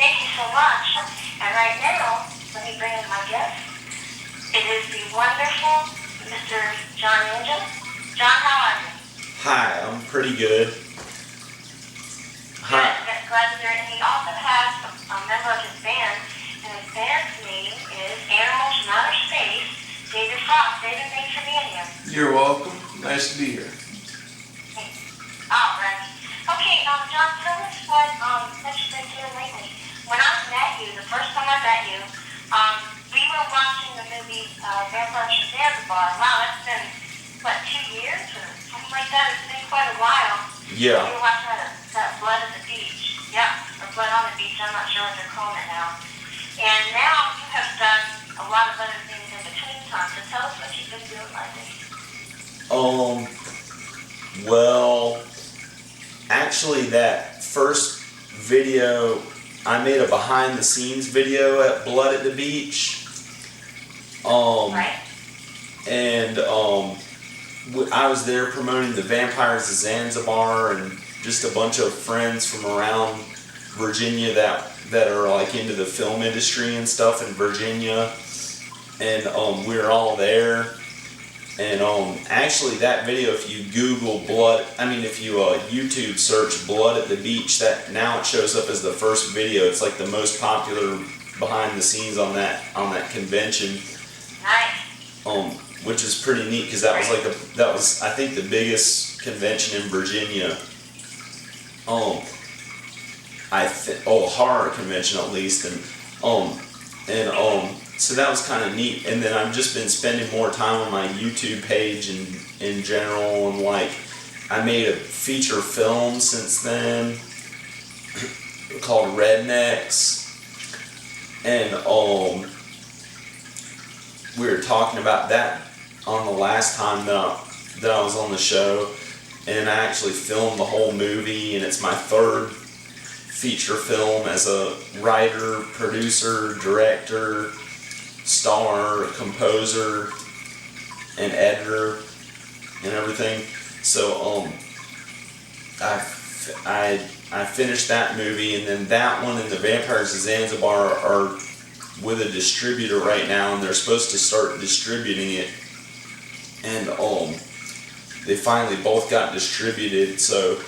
Thank you so much. And right now, let me bring in my guest. It is the wonderful Mr. John Angel. John, how are you? Hi, I'm pretty good. Hi. Good. Glad to hear it. And he also has a member of his band, and his band's name is Animals From Outerspace. David Frost. David, thanks for being here. You're welcome. Nice to be here. All right. Okay, John, tell us what you've been doing lately. When I met you, the first time I met you, we were watching the movie Animals From Outerspace. Wow, that's been, what, 2 years or something like that? It's been quite a while. Yeah. We were watching that Blood at the Beach. Yeah, or Blood on the Beach. I'm not sure what they're calling it now. And now you have done a lot of other things in between time. So tell us what you've been doing lately. Well, actually that first video, I made a behind the scenes video at Blood at the Beach. Right. And I was there promoting the Vampires of Zanzibar and just a bunch of friends from around Virginia that are like into the film industry and stuff in Virginia. And we were all there. And actually that video, if you Google if you YouTube search Blood at the Beach, that now it shows up as the first video. It's like the most popular behind the scenes on that convention. Nice. Which is pretty neat because that was I think the biggest convention in Virginia. Horror convention at least, and so that was kind of neat. And then I've just been spending more time on my YouTube page and in general, and like I made a feature film since then called Rednecks, and we were talking about that on the last time that I was on the show, and I actually filmed the whole movie, and it's my third feature film as a writer, producer, director, star, composer, and editor, and everything. So I finished that movie, and then that one and the Vampires of Zanzibar are with a distributor right now, and they're supposed to start distributing it, and they finally both got distributed, so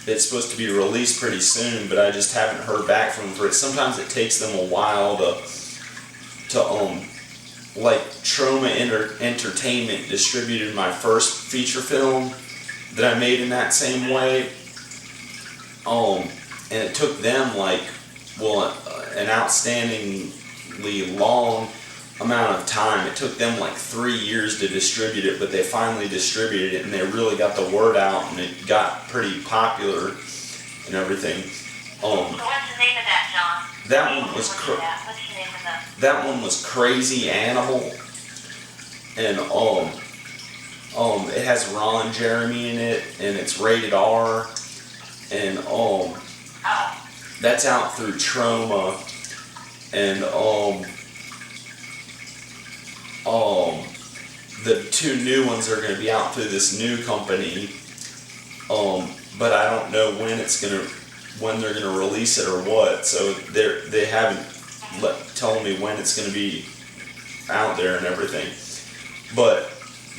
it's supposed to be released pretty soon, but I just haven't heard back from them for it. Sometimes it takes them a while to like Trauma Entertainment distributed my first feature film that I made in that same way, and it took them an outstandingly long amount of time. It took them like 3 years to distribute it, but they finally distributed it, and they really got the word out, and it got pretty popular and everything. So what's the name of that, John? That one was What's the name of that one was Crazy Animal, and it has Ron Jeremy in it, and it's rated R, and that's out through Trauma, and the two new ones are going to be out through this new company, but I don't know when they're gonna release it or what. So they haven't told me when it's going to be out there and everything. But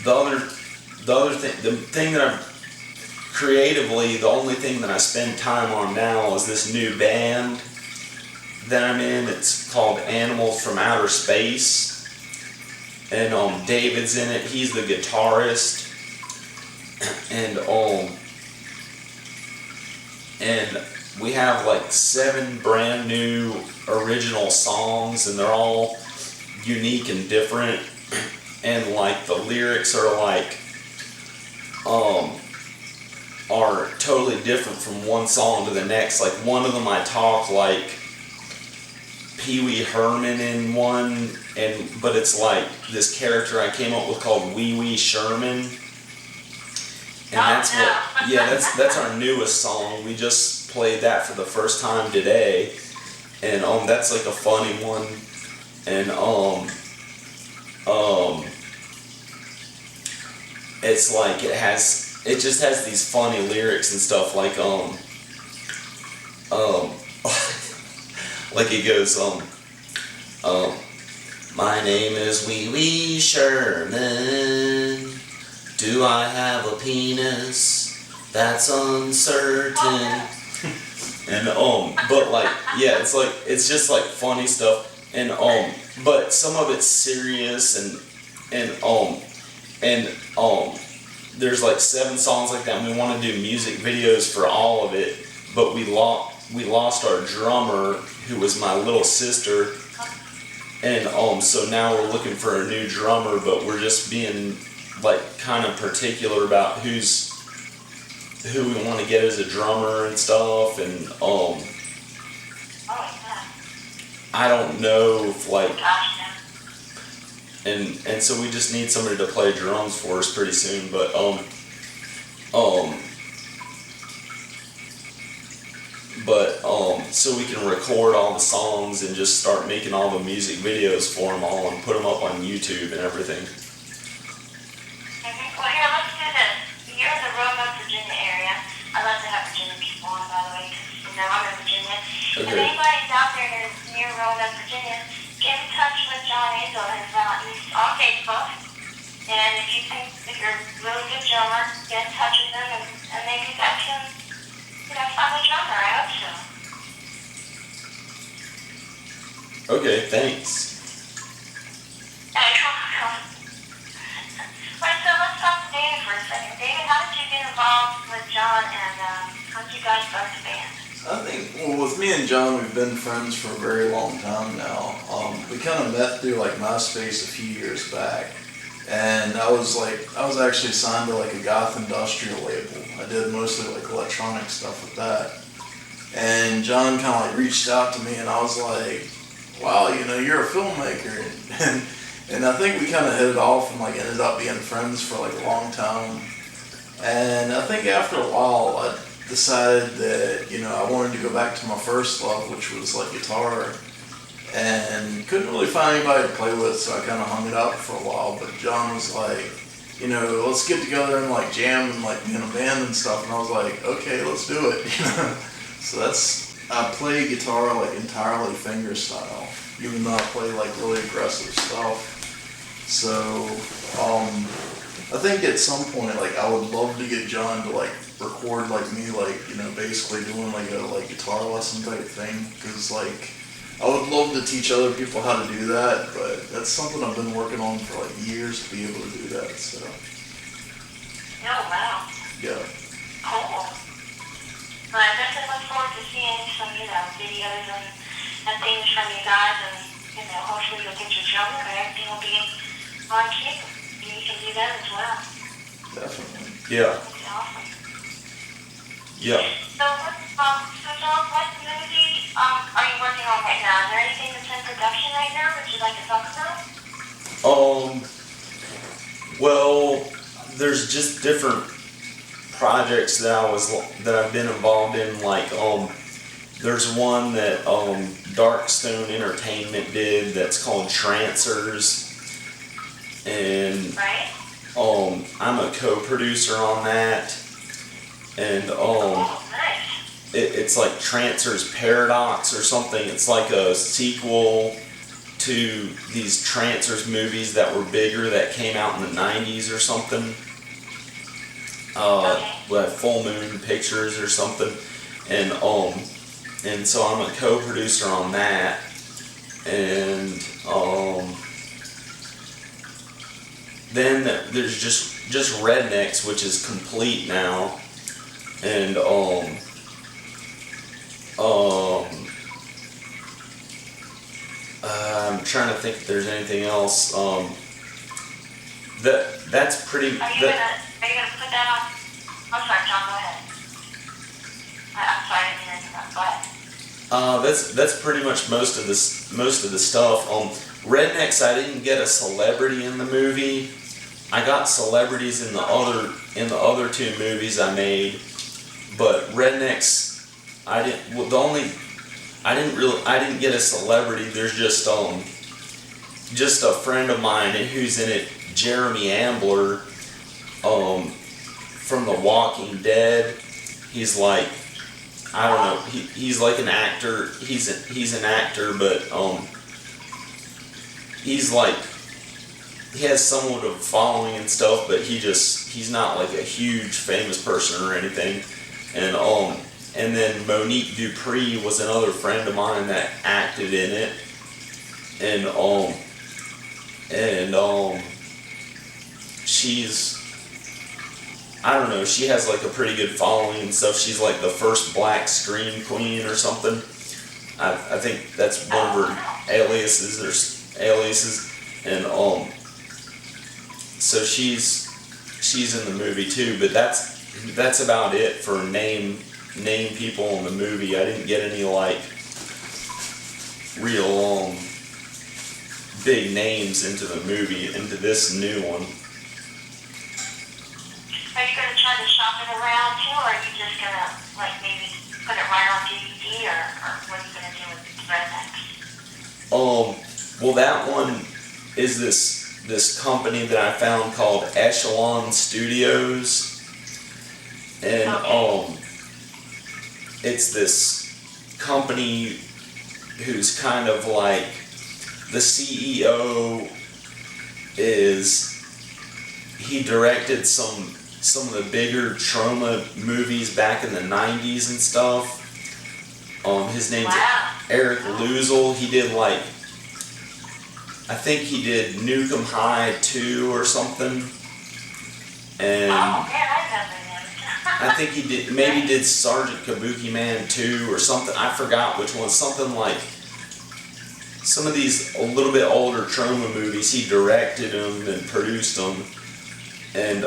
the thing that I've creatively, the only thing that I spend time on now is this new band that I'm in. It's called Animals From Outerspace. And David's in it. He's the guitarist, and we have like 7 brand new original songs, and they're all unique and different. And like the lyrics are are totally different from one song to the next. Like one of them I talk like Pee Wee Herman in one, but it's like this character I came up with called Wee Wee Sherman, and that's our newest song. We just played that for the first time today, and that's like a funny one, and it's like it just has these funny lyrics and stuff like um, like it goes, my name is Wee Wee Sherman. Do I have a penis? That's uncertain. And but like, yeah, it's just like funny stuff, and but some of it's serious, and there's like 7 songs like that, and we want to do music videos for all of it, but we lost our drummer, who was my little sister, and so now we're looking for a new drummer, but we're just being like kind of particular about who we want to get as a drummer and stuff, and I don't know if like, and so we just need somebody to play drums for us pretty soon, but so we can record all the songs and just start making all the music videos for them all and put them up on YouTube and everything. Well, here, let's do this. You're in the Roanoke, Virginia area. I love to have Virginia people on, by the way, because, I'm in Virginia. Okay. If anybody's out there near Roanoke, Virginia, get in touch with John Angel. He's on Facebook. And if you think that you're a really good drummer, get in touch with him, and maybe you guys can, find a drummer. I hope so. Okay, thanks. Hey, come. Right, so let's talk to David for a second. David, how did you get involved with John, and how did you guys start the band? I think, well, with me and John, we've been friends for a very long time now. We kind of met through like MySpace a few years back, and I was actually signed to like a goth industrial label. I did mostly like electronic stuff with that, and John kind of like reached out to me, and I was like, wow, you're a filmmaker, and I think we kind of hit it off and like ended up being friends for like a long time. And I think after a while, I decided that, I wanted to go back to my first love, which was like guitar, and couldn't really find anybody to play with, so I kind of hung it up for a while. But John was like, let's get together and like jam and like be in a band and stuff. And I was like, okay, let's do it. So I play guitar like entirely finger style, even though I play like really aggressive stuff. So I think at some point, like, I would love to get John to like record like me, like, basically doing like a like guitar lesson type thing, because like I would love to teach other people how to do that, but that's something I've been working on for like years to be able to do that. So Oh, wow. yeah. Cool. Well, I definitely look forward to seeing some, videos and things from you guys, and, hopefully you'll get your drummer and everything will be on cue. You can do that as well. Definitely. Yeah. That's awesome. Yeah. So, John, what movie are you working on right now? Is there anything that's in production right now that you'd like to talk about? Well, there's just different projects that I've been involved in. Like, there's one that Darkstone Entertainment did that's called Trancers, and Right. I'm a co-producer on that, and Nice. it's like Trancers Paradox or something. It's like a sequel to these Trancers movies that were bigger that came out in the 90s or something. Like Full Moon Pictures or something, and so I'm a co-producer on that, and then there's just Rednecks, which is complete now, and I'm trying to think if there's anything else. That's pretty. Are you gonna put that on? I'm sorry, John. Go ahead. I'm sorry, I didn't interrupt. Go ahead. That's pretty much most of the stuff. Rednecks, I didn't get a celebrity in the movie. I got celebrities in the other 2 movies I made, but Rednecks, I didn't get a celebrity. There's just a friend of mine who's in it, Jeremy Ambler, from The Walking Dead. He's like I don't know. He's like an actor. He's an actor, but he's like he has somewhat of a following and stuff, but he's not like a huge famous person or anything. And then Monique Dupree was another friend of mine that acted in it, and she's, I don't know, she has like a pretty good following and stuff. She's like the first black scream queen or something. I think that's one of her aliases, and so she's in the movie too. But that's about it for name people in the movie. I didn't get any like real big names into the movie, into this new one. Are you going to try to shop it around too, or are you just going to like maybe put it right on DVD, or what are you going to do with Rednex? Well, that one is this company that I found called Echelon Studios, and Okay. It's this company who's kind of like, the CEO he directed some of the bigger trauma movies back in the 90s and stuff. His name's Eric Luzel. He did like, I think he did Nukem High 2 or something. And Oh, man, I remember him. I think he did Sergeant Kabuki Man 2 or something. I forgot which one. Something like, some of these a little bit older trauma movies, he directed them and produced them. And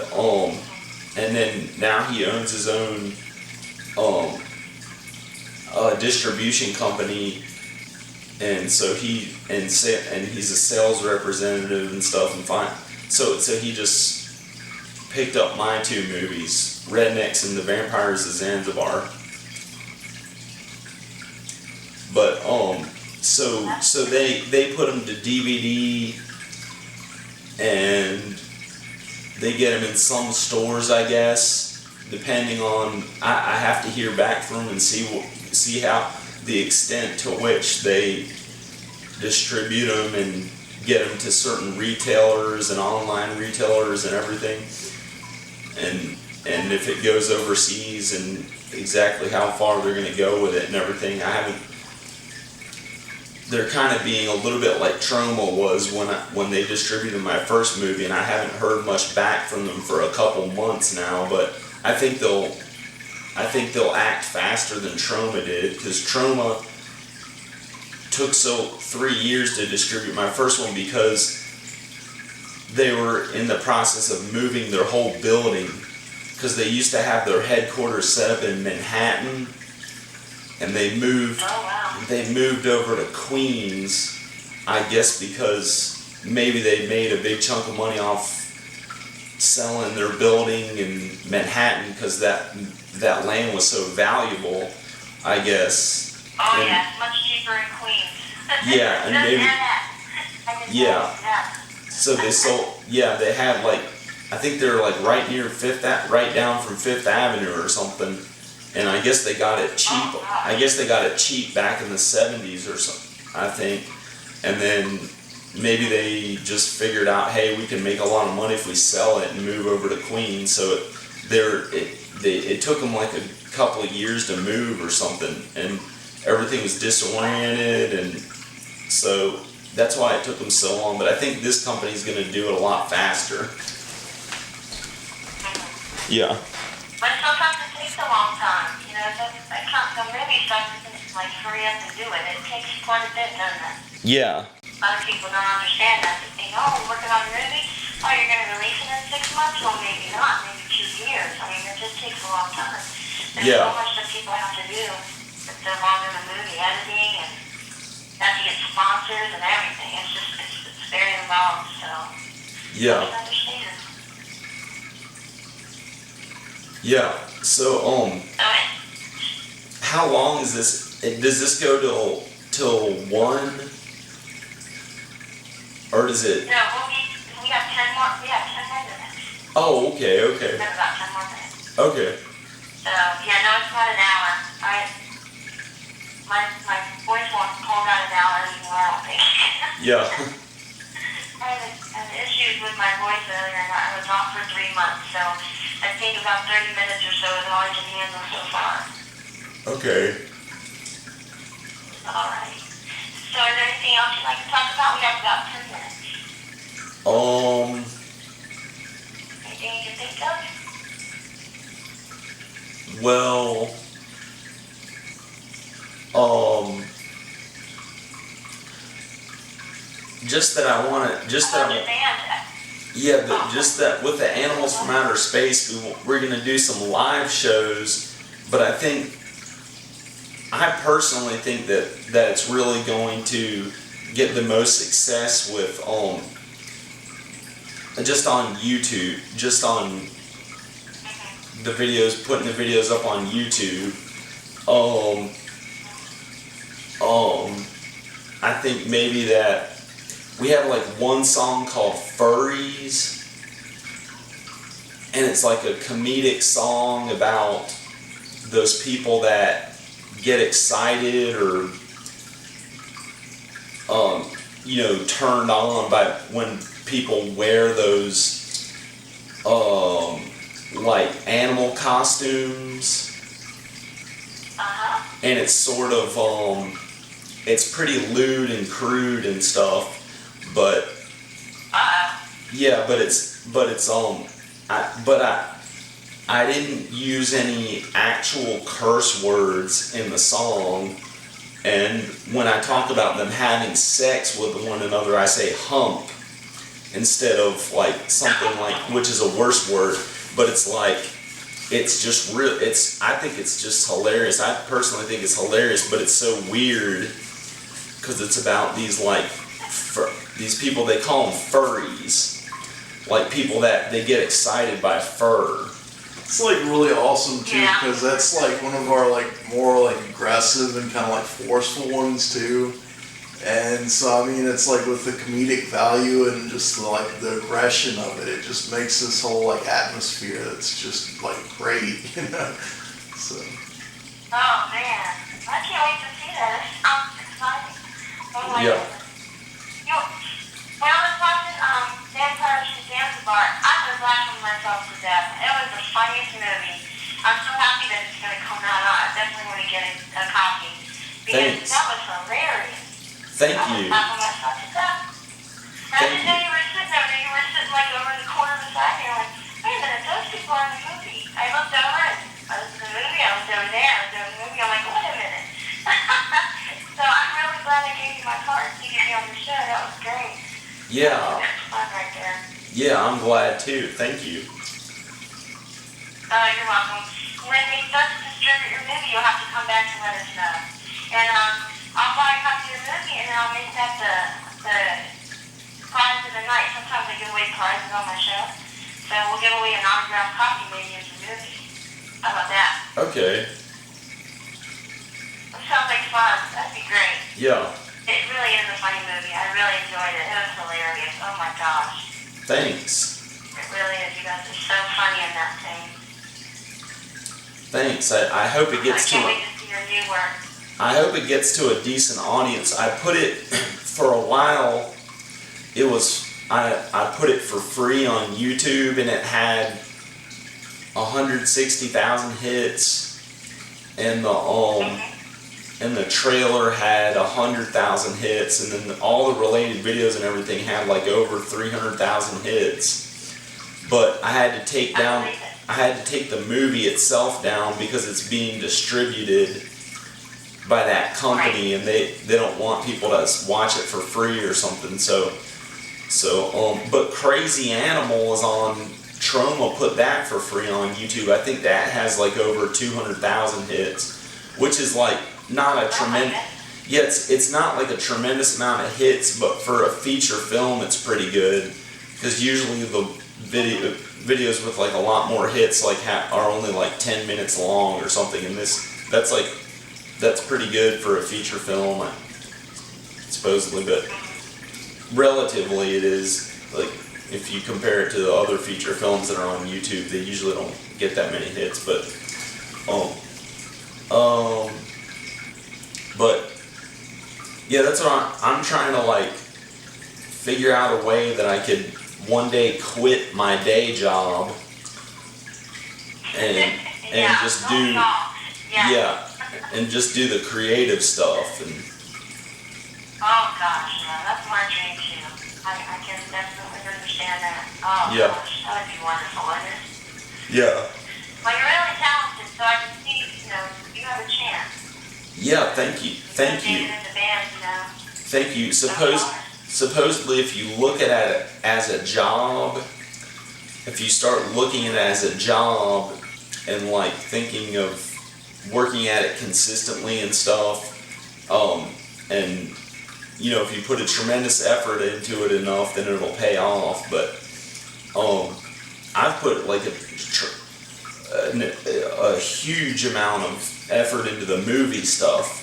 then now he owns his own distribution company, and so he's a sales representative and stuff, and so he just picked up my two movies, Rednecks and The Vampires of Zanzibar. But so they put them to DVD, and they get them in some stores, I guess, depending on, I have to hear back from them and see how the extent to which they distribute them and get them to certain retailers and online retailers and everything, and if it goes overseas and exactly how far they're going to go with it and everything. They're kind of being a little bit like Troma was when they distributed my first movie, and I haven't heard much back from them for a couple months now. But I think they'll act faster than Troma did, because Troma took 3 years to distribute my first one, because they were in the process of moving their whole building, because they used to have their headquarters set up in Manhattan, and they moved over to Queens, I guess because maybe they made a big chunk of money off selling their building in Manhattan, because that land was so valuable, I guess. Oh, yeah, it's much cheaper in Queens. Yeah, and maybe, yeah. Yeah. So they sold, yeah, they had like, I think they were like right down from Fifth Avenue or something. And I guess they got it cheap. I guess they got it cheap back in the 70s or something, I think. And then maybe they just figured out, hey, we can make a lot of money if we sell it and move over to Queens. So it took them like a couple of years to move or something, and everything was disoriented, and so that's why it took them so long. But I think this company's going to do it a lot faster. Yeah. But sometimes it takes a long time. You know, the movie stuff isn't like hurry up and do it. It takes quite a bit, doesn't it? Yeah. A lot of people don't understand that. They think, oh, we're working on a movie. Oh, you're going to release it in 6 months? Well, maybe not. Maybe 2 years. I mean, it just takes a long time. There's so much that people have to do with the longer the movie, editing, and have to get sponsors and everything. It's very involved, so Yeah. I can understand. Yeah. So how long is this? Does this go till 1? Or does it? No, we have 10 more. We have 10 more minutes. Oh, okay. We have about 10 more minutes. Okay. So yeah, no, it's about an hour. All right. my voice won't hold out an hour anymore, I don't think. Yeah. I had issues with my voice earlier, and I was off for 3 months, so I think about 30 minutes or so is all I can handle so far. Okay. Alright. So is there anything else you'd like to talk about? We have about 10 minutes. Anything you can think of? Well, just that I want to, just that, yeah, but just that with the Animals from Outer Space, we're going to do some live shows, but I personally think that it's really going to get the most success with, just on YouTube, just on the videos, putting the videos up on YouTube. I think maybe that we have like one song called Furries, and it's like a comedic song about those people that get excited or turned on by when people wear those like animal costumes. And it's sort of it's pretty lewd and crude and stuff, but yeah, I didn't use any actual curse words in the song, and when I talk about them having sex with one another, I say hump instead of like something like, which is a worse word, but it's like, it's just real, I think it's just hilarious. I personally think it's hilarious, but it's so weird because it's about these like, these people, they call them furries, like people that they get excited by fur. It's like really awesome too, because that's like one of our like more like aggressive and kind of like forceful ones too. And so I mean, it's like with the comedic value and just like the aggression of it, it just makes this whole like atmosphere that's just like great, you know. So. Oh man, I can't wait to see that. It sounds exciting. Oh my goodness. When I was watching Vampires from Zanzibar, I was laughing myself to death. It was the funniest movie. I'm so happy that it's going to come out. I definitely want to get a copy. Because that was hilarious. Thank you. I was laughing myself to death. And I didn't know you were sitting over there. You were sitting like over in the corner of the side, and you're like, wait a minute, those people are in the movie. I looked over and I was in the movie, I was over there, I was over in the movie. I'm like, wait a minute. So I'm really glad I gave you my card to get me on the show. That was great. Yeah. That's fun right there. Yeah, I'm glad too. Thank you. Oh, you're welcome. When they start to distribute your movie, you'll have to come back and let us know. And I'll buy a copy of the movie and I'll make that the prize of the night. Sometimes I give away prizes on my show. So we'll give away an autographed copy maybe of the movie. How about that? Okay. That sounds like fun. That'd be great. Yeah. It really is a funny movie. I really enjoyed it. It was hilarious. Oh my gosh. Thanks. It really is. You guys are so funny in that thing. Thanks. I hope it gets to. I can't wait to see your new work. I hope it gets to a decent audience. I put it for a while. It was I put it for free on YouTube, and it had 160,000 hits, and the trailer had 100,000 hits, and then all the related videos and everything had like over 300,000 hits. But I had to take the movie itself down because it's being distributed by that company, and they don't want people to watch it for free or something. But Crazy Animal is on Troma, put that for free on YouTube. I think that has like over 200,000 hits, which is like not a tremendous. Yeah, it's not like a tremendous amount of hits, but for a feature film, it's pretty good. Because usually the videos with like a lot more hits like are only like 10 minutes long or something, and that's pretty good for a feature film, supposedly. But relatively, it is like if you compare it to the other feature films that are on YouTube, they usually don't get that many hits. But But yeah, that's what I'm trying to like figure out a way that I could one day quit my day job and Yeah, just no do job. yeah, and just do the creative stuff. And Oh gosh, yeah, that's my dream too. I can definitely understand that. Oh Yeah. gosh, that would be wonderful, wouldn't it? yeah, Well, you're really talented, so I can see, you have a chance. yeah. Thank you, thank you. Being in the band, Thank you. Supposedly, if you look at it as a job, if you start looking at it as a job and like thinking of working at it consistently and stuff, and if you put a tremendous effort into it enough, then it'll pay off. But I've put like a huge amount of effort into the movie stuff.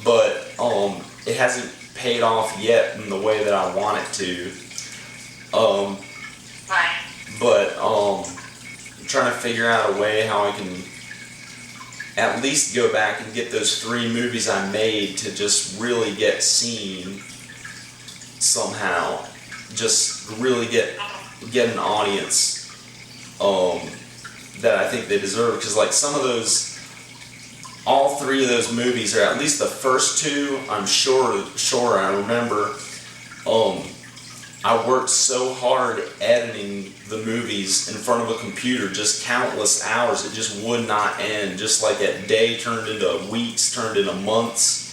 But it hasn't paid off yet in the way that I want it to. right. But I'm trying to figure out a way how I can at least go back and get those 3 movies I made to just really get seen somehow. Just really get an audience that I think they deserve. Because like some of those, all 3 of those movies, or at least the first 2, I'm sure I remember, I worked so hard editing the movies in front of a computer, just countless hours. It just would not end. Just like that day turned into weeks, turned into months.